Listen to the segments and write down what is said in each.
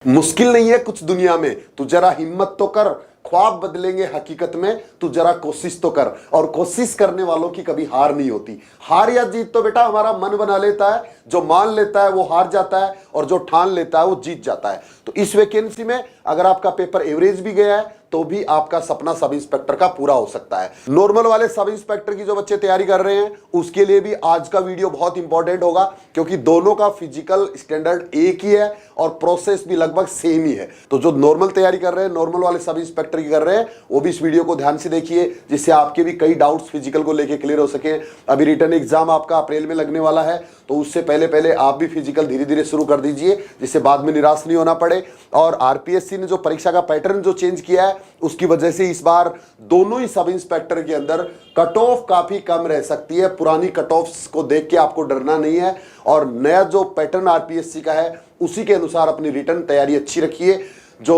मुश्किल नहीं है कुछ दुनिया में, तू जरा हिम्मत तो कर, ख्वाब बदलेंगे हकीकत में, तू जरा कोशिश तो कर। और कोशिश करने वालों की कभी हार नहीं होती। हार या जीत तो बेटा हमारा मन बना लेता है, जो मान लेता है वो हार जाता है और जो ठान लेता है वो जीत जाता है। तो इस वैकेंसी में अगर आपका पेपर एवरेज भी गया है तो भी आपका सपना सब इंस्पेक्टर का पूरा हो सकता है। नॉर्मल वाले सब इंस्पेक्टर की जो बच्चे तैयारी कर रहे हैं उसके लिए भी आज का वीडियो बहुत इंपॉर्टेंट होगा, क्योंकि दोनों का फिजिकल स्टैंडर्ड एक ही है और प्रोसेस भी लगभग सेम ही है। तो जो नॉर्मल तैयारी कर रहे हैं, नॉर्मल वाले सब इंस्पेक्टर की कर रहे हैं, वो भी इस वीडियो को ध्यान से देखिए, जिससे आपके भी कई डाउट्स फिजिकल को लेकर क्लियर हो सके। अभी रिटर्न एग्जाम आपका अप्रैल में लगने वाला है, तो उससे पहले पहले आप भी फिजिकल धीरे धीरे शुरू कर दीजिए, जिससे बाद में निराश नहीं होना पड़े। और आरपीएससी ने जो परीक्षा का पैटर्न जो चेंज किया है उसकी वजह से इस बार दोनों ही सब इंस्पेक्टर के अंदर कट ऑफ काफी कम रह सकती है। पुरानी कट ऑफ्स को देख के आपको डरना नहीं है और नया जो पैटर्न आरपीएससी का है उसी के अनुसार अपनी रिटर्न तैयारी अच्छी रखिए। जो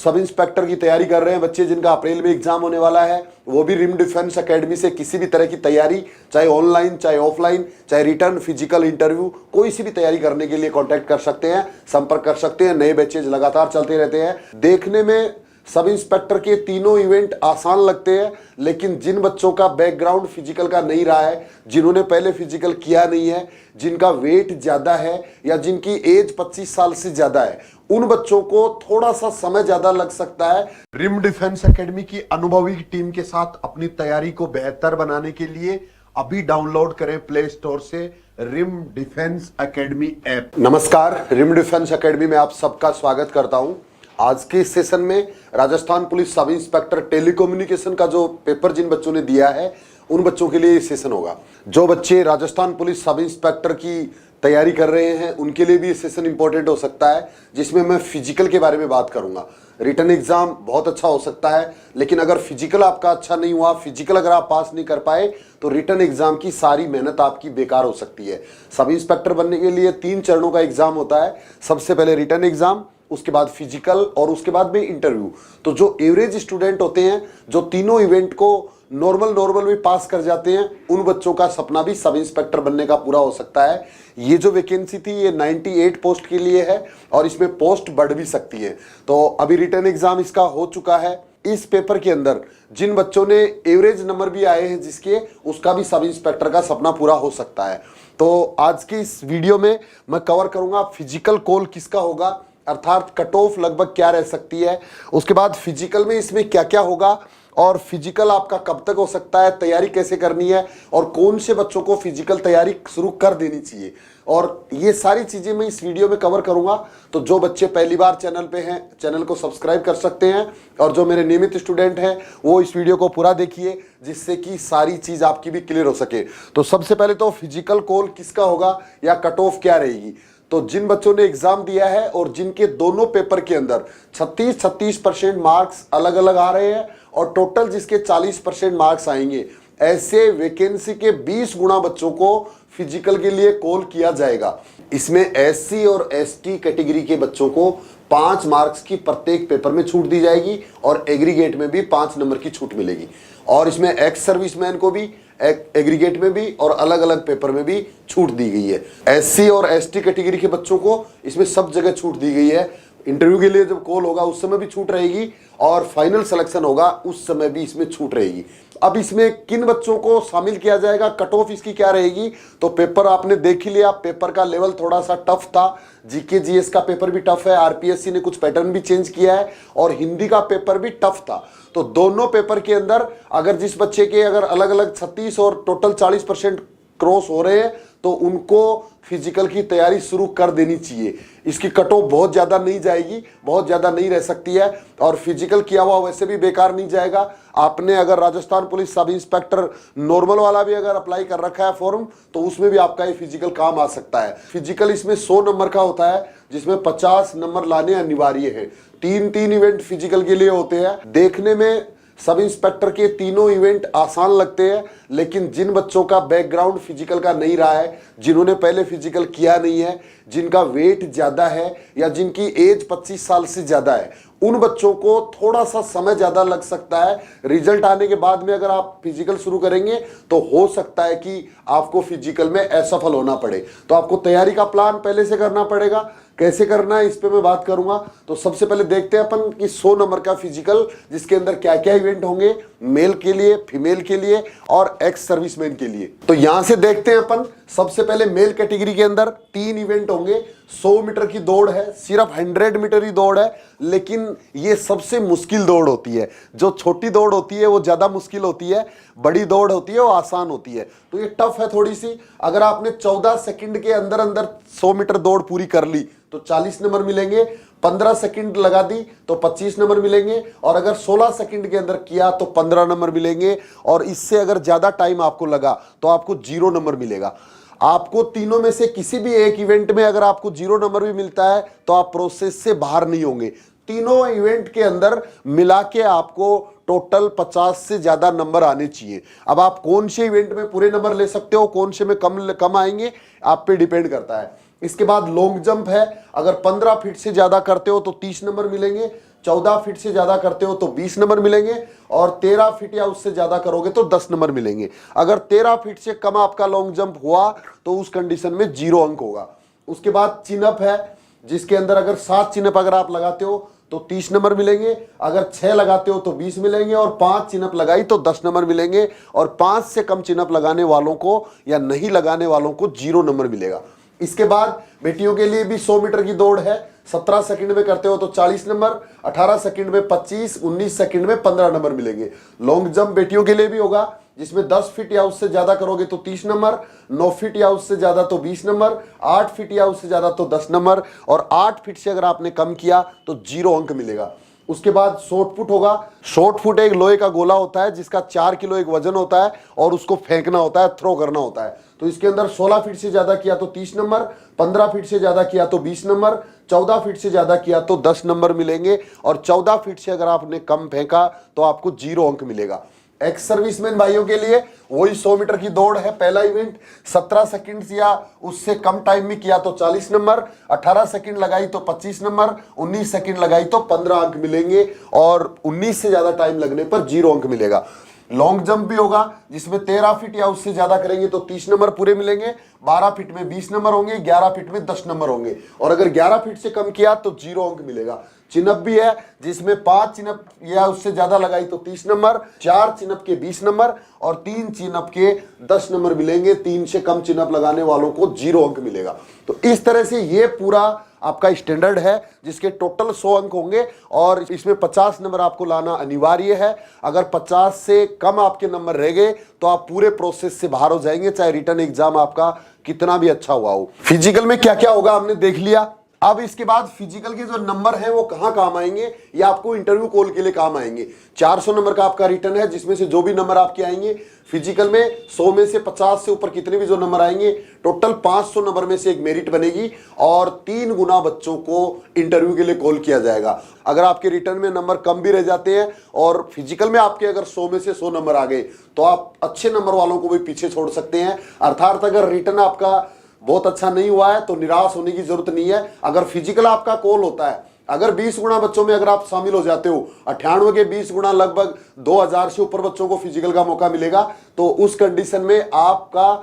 सब इंस्पेक्टर की तैयारी कर रहे हैं बच्चे, जिनका अप्रैल में एग्जाम होने वाला है, वो भी रिम डिफेंस एकेडमी से किसी भी तरह की तैयारी, चाहे ऑनलाइन चाहे ऑफलाइन, चाहे रिटर्न फिजिकल इंटरव्यू, कोई सी भी तैयारी करने के लिए कांटेक्ट कर सकते हैं, संपर्क कर सकते हैं। नए बैचेज लगातार चलते रहते हैं। देखने में सब इंस्पेक्टर के तीनों इवेंट आसान लगते हैं, लेकिन जिन बच्चों का बैकग्राउंड फिजिकल का नहीं रहा है, जिन्होंने पहले फिजिकल किया नहीं है, जिनका वेट ज्यादा है या जिनकी एज 25 साल से ज्यादा है, उन बच्चों को थोड़ा सा समय ज्यादा लग सकता है। रिम डिफेंस एकेडमी की अनुभवी टीम के साथ अपनी तैयारी को बेहतर बनाने के लिए अभी डाउनलोड करें प्ले स्टोर से रिम डिफेंस एकेडमी ऐप। नमस्कार, रिम डिफेंस एकेडमी में आप सबका स्वागत करता हूं। आज के इस सेशन में Rajasthan police sub inspector telecommunication का जो पेपर जिन बच्चों ने दिया है उन बच्चों के लिए ये सेशन होगा। जो बच्चे राजस्थान पुलिस सब इंस्पेक्टर की तैयारी कर रहे हैं उनके लिए भी ये सेशन इंपॉर्टेंट हो सकता है, जिसमें मैं फिजिकल के बारे में बात करूंगा। रिटर्न एग्जाम बहुत अच्छा हो सकता है, लेकिन अगर फिजिकल आपका अच्छा नहीं हुआ, फिजिकल अगर आप पास नहीं कर पाए, तो रिटर्न एग्जाम की सारी मेहनत आपकी बेकार हो सकती है। सब इंस्पेक्टर बनने के लिए 3 चरणों का एग्जाम होता है। सबसे पहले रिटर्न एग्जाम, उसके बाद फिजिकल और उसके बाद में इंटरव्यू। तो जो एवरेज स्टूडेंट होते हैं, जो तीनों इवेंट को नॉर्मल भी पास कर जाते हैं, उन बच्चों का सपना भी सब इंस्पेक्टर बनने का पूरा हो सकता है। ये जो वैकेंसी थी ये 98 पोस्ट के लिए है और इसमें पोस्ट बढ़ भी सकती है। तो अभी रिटर्न एग्जाम इसका हो चुका है। इस पेपर के अंदर जिन बच्चों ने एवरेज नंबर भी आए हैं जिसके, उसका भी सब इंस्पेक्टर का सपना पूरा हो सकता है। तो आज की इस वीडियो में मैं कवर करूंगा फिजिकल कॉल किसका होगा, अर्थात कट ऑफ लगभग क्या रह सकती है, उसके बाद फिजिकल में इसमें क्या क्या होगा और फिजिकल आपका कब तक हो सकता है, तैयारी कैसे करनी है और कौन से बच्चों को फिजिकल तैयारी शुरू कर देनी चाहिए, और ये सारी चीजें मैं इस वीडियो में कवर करूंगा। तो जो बच्चे पहली बार चैनल पे हैं, चैनल को सब्सक्राइब कर सकते हैं, और जो मेरे नियमित स्टूडेंट हैं वो इस वीडियो को पूरा देखिए, जिससे कि सारी चीज आपकी भी क्लियर हो सके। तो सबसे पहले तो फिजिकल कॉल किसका होगा या कट ऑफ क्या रहेगी। तो जिन बच्चों ने एग्जाम दिया है और जिनके दोनों पेपर के अंदर 36% मार्क्स अलग अलग आ रहे हैं और टोटल जिसके 40% मार्क्स आएंगे, ऐसे वैकेंसी के 20 गुना बच्चों को फिजिकल के लिए कॉल किया जाएगा। इसमें एससी और एसटी कैटेगरी के बच्चों को 5 मार्क्स की प्रत्येक पेपर में छूट दी जाएगी और एग्रीगेट में भी 5 नंबर की छूट मिलेगी। और इसमें एक्स सर्विसमैन को भी एग्रीगेट में भी और अलग अलग पेपर में भी छूट दी गई है। एससी और एसटी कैटेगरी के बच्चों को इसमें सब जगह छूट दी गई है। इंटरव्यू के लिए जब कॉल होगा उस समय भी छूट रहेगी और फाइनल सिलेक्शन होगा उस समय भी इसमें छूट रहेगी। अब इसमें किन बच्चों को शामिल किया जाएगा, कट ऑफ इसकी क्या रहेगी। तो पेपर आपने देख ही लिया, पेपर का लेवल थोड़ा सा टफ था। जीके जीएस का पेपर भी टफ है, आरपीएससी ने कुछ पैटर्न भी चेंज किया है, और हिंदी का पेपर भी टफ था। तो दोनों पेपर के अंदर अगर जिस बच्चे के अगर अलग अलग 36 और टोटल 40% क्रॉस हो रहे हैं तो उनको फिजिकल की तैयारी शुरू कर देनी चाहिए। इसकी कट ऑफ बहुत ज्यादा नहीं जाएगी, बहुत ज्यादा नहीं रह सकती है, और फिजिकल किया हुआ वैसे भी बेकार नहीं जाएगा। आपने अगर Rajasthan police sub inspector normal वाला भी अगर अप्लाई कर रखा है फॉर्म, तो उसमें भी आपका ये फिजिकल काम आ सकता है। फिजिकल इसमें 100 नंबर का होता है, जिसमें 50 नंबर लाने अनिवार्य है। 3 इवेंट फिजिकल के लिए होते हैं। देखने में सब इंस्पेक्टर के तीनों इवेंट आसान लगते हैं, लेकिन जिन बच्चों का बैकग्राउंड फिजिकल का नहीं रहा है, जिन्होंने पहले फिजिकल किया नहीं है, जिनका वेट ज्यादा है या जिनकी एज 25 साल से ज्यादा है, उन बच्चों को थोड़ा सा समय ज्यादा लग सकता है। रिजल्ट आने के बाद में अगर आप फिजिकल शुरू करेंगे तो हो सकता है कि आपको फिजिकल में असफल होना पड़े। तो आपको तैयारी का प्लान पहले से करना पड़ेगा। कैसे करना है इस पे मैं बात करूंगा। तो सबसे पहले देखते हैं अपन कि 100 नंबर का फिजिकल, जिसके अंदर क्या क्या इवेंट होंगे, मेल के लिए, फीमेल के लिए और एक्स सर्विसमैन के लिए। तो यहां से देखते हैं अपन, सबसे पहले मेल कैटेगरी के अंदर 3 इवेंट होंगे। 100 मीटर की दौड़ है, सिर्फ 100 मीटर ही दौड़ है, लेकिन ये सबसे मुश्किल दौड़ होती है। जो छोटी दौड़ होती है वो ज्यादा मुश्किल होती है, बड़ी दौड़ होती है वो आसान होती है। तो ये टफ है थोड़ी सी। अगर आपने 14 सेकंड के अंदर अंदर 100 मीटर दौड़ पूरी कर ली तो 40 नंबर मिलेंगे, 15 सेकंड लगा दी तो 25 नंबर मिलेंगे, और अगर 16 सेकंड के अंदर किया तो 15 नंबर मिलेंगे, और इससे अगर ज्यादा टाइम आपको लगा तो आपको 0 नंबर मिलेगा। आपको तीनों में से किसी भी एक इवेंट में अगर आपको 0 नंबर भी मिलता है तो आप प्रोसेस से बाहर नहीं होंगे। तीनों इवेंट के अंदर मिला के आपको टोटल 50 से ज्यादा नंबर आने चाहिए। अब आप कौन से इवेंट में पूरे नंबर ले सकते हो, कौन से में कम आएंगे, आप पे डिपेंड करता है। इसके बाद लॉन्ग जंप है, अगर 15 फीट से ज्यादा करते हो तो 30 नंबर मिलेंगे, 14 फीट से ज्यादा करते हो तो 20 नंबर मिलेंगे, और 13 फीट या उससे ज्यादा करोगे तो 10 नंबर मिलेंगे। अगर 13 फीट से कम आपका लॉन्ग जंप हुआ तो उस कंडीशन में 0 अंक होगा। उसके बाद चिनअप है, जिसके अंदर अगर 7 चिनअप अगर आप लगाते हो तो 30 नंबर मिलेंगे, अगर 6 लगाते हो तो 20 मिलेंगे, और 5 चिनअप लगाई तो 10 नंबर मिलेंगे, और 5 से कम चिनअप लगाने वालों को या नहीं लगाने वालों को 0 नंबर मिलेगा। इसके बाद बेटियों के लिए भी 100 मीटर की दौड़ है। 17 सेकंड में करते हो तो 40 नंबर, 18 सेकंड में 25, 19 सेकंड में 15 नंबर मिलेंगे। लॉन्ग जंप बेटियों के लिए भी होगा, जिसमें 10 फीट या उससे ज्यादा करोगे तो 30 नंबर, 9 फीट या उससे ज्यादा तो 20 नंबर, 8 फीट या उससे ज्यादा तो 10 नंबर, और 8 फीट से अगर आपने कम किया तो 0 अंक मिलेगा। उसके बाद शॉर्ट पुट होगा। शॉर्ट पुट एक लोहे का गोला होता है जिसका 4 किलो एक वजन होता है, और उसको फेंकना होता है, थ्रो करना होता है। तो इसके अंदर 16 फीट से ज्यादा किया तो 30 नंबर, 15 फीट से ज्यादा किया तो 20 नंबर, 14 फीट से ज्यादा किया तो 10 नंबर मिलेंगे, और 14 फीट से अगर आपने कम फेंका तो आपको 0 अंक मिलेगा। एक्स सर्विसमैन भाइयों के लिए वही 100 मीटर की दौड़ है। पहला इवेंट 17 सेकंड या उससे कम टाइम में किया तो 40 नंबर, 18 सेकंड लगाई तो 25 नंबर, 19 सेकंड लगाई तो 15 अंक मिलेंगे, और 19 से ज्यादा टाइम लगने पर 0 अंक मिलेगा। लॉन्ग जंप भी होगा, जिसमें 13 फीट या उससे ज्यादा करेंगे तो 30 नंबर पूरे मिलेंगे, 12 फीट में 20 नंबर होंगे, 11 फीट में 10 नंबर होंगे, और अगर 11 फीट से कम किया तो 0 अंक मिलेगा। चिनअप भी है, जिसमें 5 चिनअप या उससे ज्यादा लगाई तो 30 नंबर, 4 चिनअप के 20 नंबर, और 3 चिनअप के 10 नंबर मिलेंगे। 3 से कम चिनअप लगाने वालों को 0 अंक मिलेगा। तो इस तरह से ये पूरा आपका स्टैंडर्ड है, जिसके टोटल 100 अंक होंगे, और इसमें 50 नंबर आपको लाना अनिवार्य है। अगर 50 से कम आपके नंबर रह गए तो आप पूरे प्रोसेस से बाहर हो जाएंगे, चाहे रिटर्न एग्जाम आपका कितना भी अच्छा हुआ हो। फिजिकल में क्या क्या होगा हमने देख लिया। अब इसके बाद फिजिकल के जो नंबर हैं वो कहां काम आएंगे, या आपको इंटरव्यू कॉल के लिए काम आएंगे। 400 नंबर का आपका रिटर्न है, जिसमें से जो भी नंबर आपके आएंगे फिजिकल में 100 में से 50 से ऊपर कितने भी जो नंबर आएंगे, टोटल 500 नंबर में से एक मेरिट बनेगी, और 3 गुना बच्चों को इंटरव्यू के लिए कॉल किया जाएगा। अगर आपके रिटर्न में नंबर कम भी रह जाते हैं और फिजिकल में आपके अगर 100 में से 100 नंबर आ गए तो आप अच्छे नंबर वालों को भी पीछे छोड़ सकते हैं। अर्थात अगर रिटर्न आपका बहुत अच्छा नहीं हुआ है तो निराश होने की जरूरत नहीं है। अगर फिजिकल आपका कॉल होता है, अगर 20 गुना बच्चों में अगर आप शामिल हो जाते हो, 98 के 20 गुना लगभग 2000 से ऊपर बच्चों को फिजिकल का मौका मिलेगा, तो उस कंडीशन में आपका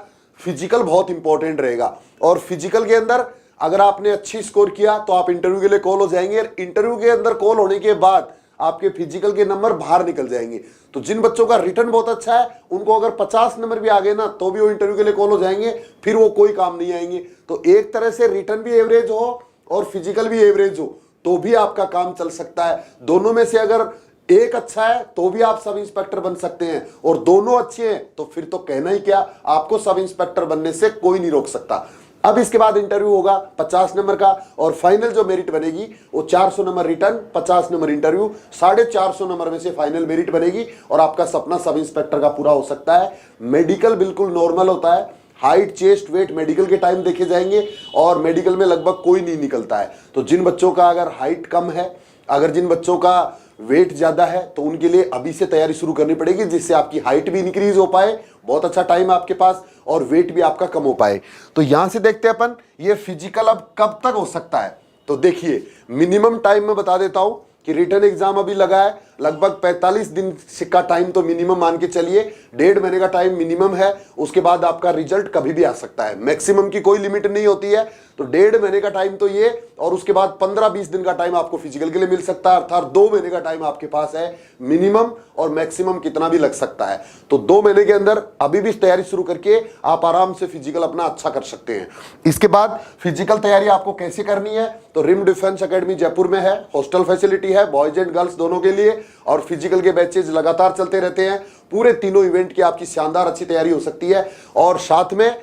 फिजिकल बहुत इंपॉर्टेंट रहेगा। और फिजिकल के अंदर अगर आपने अच्छी स्कोर किया तो आप इंटरव्यू के लिए कॉल हो जाएंगे। इंटरव्यू के अंदर कॉल होने के बाद आपके फिजिकल के नंबर बाहर निकल जाएंगे। तो जिन बच्चों का रिटर्न बहुत अच्छा है उनको अगर 50 नंबर भी आ गए ना तो भी वो इंटरव्यू के लिए कॉल हो जाएंगे, फिर वो कोई काम नहीं आएंगे। तो एक तरह से रिटर्न भी एवरेज हो और फिजिकल भी एवरेज हो तो भी आपका काम चल सकता है। दोनों में से अगर एक अच्छा है तो भी आप सब इंस्पेक्टर बन सकते हैं, और दोनों अच्छे हैं तो फिर तो कहना ही क्या, आपको सब इंस्पेक्टर बनने से कोई नहीं रोक सकता। अब इसके बाद इंटरव्यू होगा 50 नंबर का, और फाइनल जो मेरिट बनेगी वो 400 number return, 50 number interview, 450 number में से फाइनल मेरिट बनेगी, और आपका सपना सब इंस्पेक्टर का पूरा हो सकता है। मेडिकल बिल्कुल नॉर्मल होता है, हाइट चेस्ट वेट मेडिकल के टाइम देखे जाएंगे, और मेडिकल में लगभग कोई नहीं निकलता है। तो जिन बच्चों का अगर हाइट कम है, अगर जिन बच्चों का वेट ज्यादा है, तो उनके लिए अभी से तैयारी शुरू करनी पड़ेगी, जिससे आपकी हाइट भी इंक्रीज हो पाए, बहुत अच्छा टाइम आपके पास, और वेट भी आपका कम हो पाए। तो यहां से देखते हैं अपन ये फिजिकल अब कब तक हो सकता है। तो देखिए मिनिमम टाइम में बता देता हूं कि रिटर्न एग्जाम अभी लगा है, लगभग 45 दिन का टाइम तो मिनिमम मान के चलिए, 1.5 महीने का टाइम मिनिमम है। उसके बाद आपका रिजल्ट कभी भी आ सकता है, मैक्सिमम की कोई लिमिट नहीं होती है। तो 1.5 महीने का टाइम तो ये, और उसके बाद 15-20 दिन का टाइम आपको फिजिकल के लिए मिल सकता है, अर्थात 2 महीने का टाइम आपके पास है मिनिमम, और मैक्सिमम कितना भी लग सकता है। तो 2 महीने के अंदर अभी भी तैयारी शुरू करके आप आराम से फिजिकल अपना अच्छा कर सकते हैं। इसके बाद फिजिकल तैयारी आपको कैसे करनी है, तो रिम डिफेंस एकेडमी जयपुर में है, हॉस्टल फैसिलिटी है बॉयज एंड गर्ल्स दोनों के लिए, और फिजिकल के बैचेज लगातार चलते रहते हैं। पूरे तीनों इवेंट की आपकी शानदार अच्छी तैयारी हो सकती है। और साथ में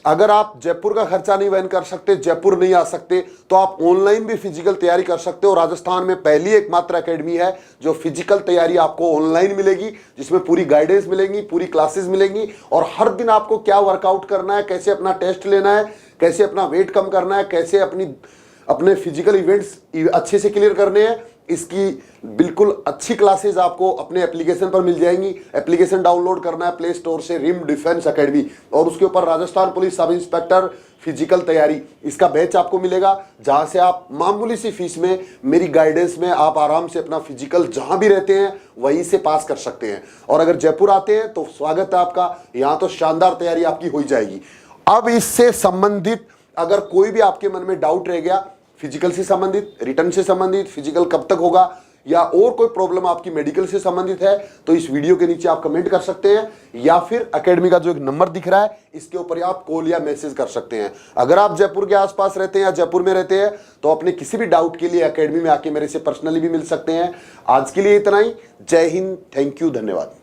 अगर आप जयपुर का खर्चा नहीं वहन कर सकते, जयपुर नहीं आ सकते, तो आप ऑनलाइन भी फिजिकल तैयारी कर सकते हो। राजस्थान में पहली एकमात्र एकेडमी है जो फिजिकल तैयारी आपको ऑनलाइन मिलेगी, जिसमें पूरी गाइडेंस मिलेंगी, पूरी क्लासेस मिलेंगी, और हर दिन आपको क्या वर्कआउट करना है, कैसे अपना टेस्ट लेना है, कैसे अपना वेट कम करना है, कैसे अपने फिजिकल इवेंट्स अच्छे से क्लियर करने हैं, इसकी बिल्कुल अच्छी क्लासेस आपको अपने एप्लीकेशन पर मिल जाएंगी। एप्लीकेशन डाउनलोड करना है प्ले स्टोर से, रिम डिफेंस एकेडमी, और उसके ऊपर Rajasthan police sub inspector physical तैयारी, इसका बैच आपको मिलेगा, जहां से आप मामूली सी फीस में मेरी गाइडेंस में आप आराम से अपना फिजिकल जहां भी रहते हैं वहीं से पास कर सकते हैं। और अगर जयपुर आते हैं तो स्वागत है आपका, यहाँ तो शानदार तैयारी आपकी हो जाएगी। अब इससे संबंधित अगर कोई भी आपके मन में डाउट रह गया, फिजिकल से संबंधित, रिटर्न से संबंधित, फिजिकल कब तक होगा, या और कोई प्रॉब्लम आपकी मेडिकल से संबंधित है, तो इस वीडियो के नीचे आप कमेंट कर सकते हैं, या फिर एकेडमी का जो एक नंबर दिख रहा है इसके ऊपर आप कॉल या मैसेज कर सकते हैं। अगर आप जयपुर के आसपास रहते हैं या जयपुर में रहते हैं तो अपने किसी भी डाउट के लिए एकेडमी में आके मेरे से पर्सनली भी मिल सकते हैं। आज के लिए इतना ही। जय हिंद, थैंक यू, धन्यवाद।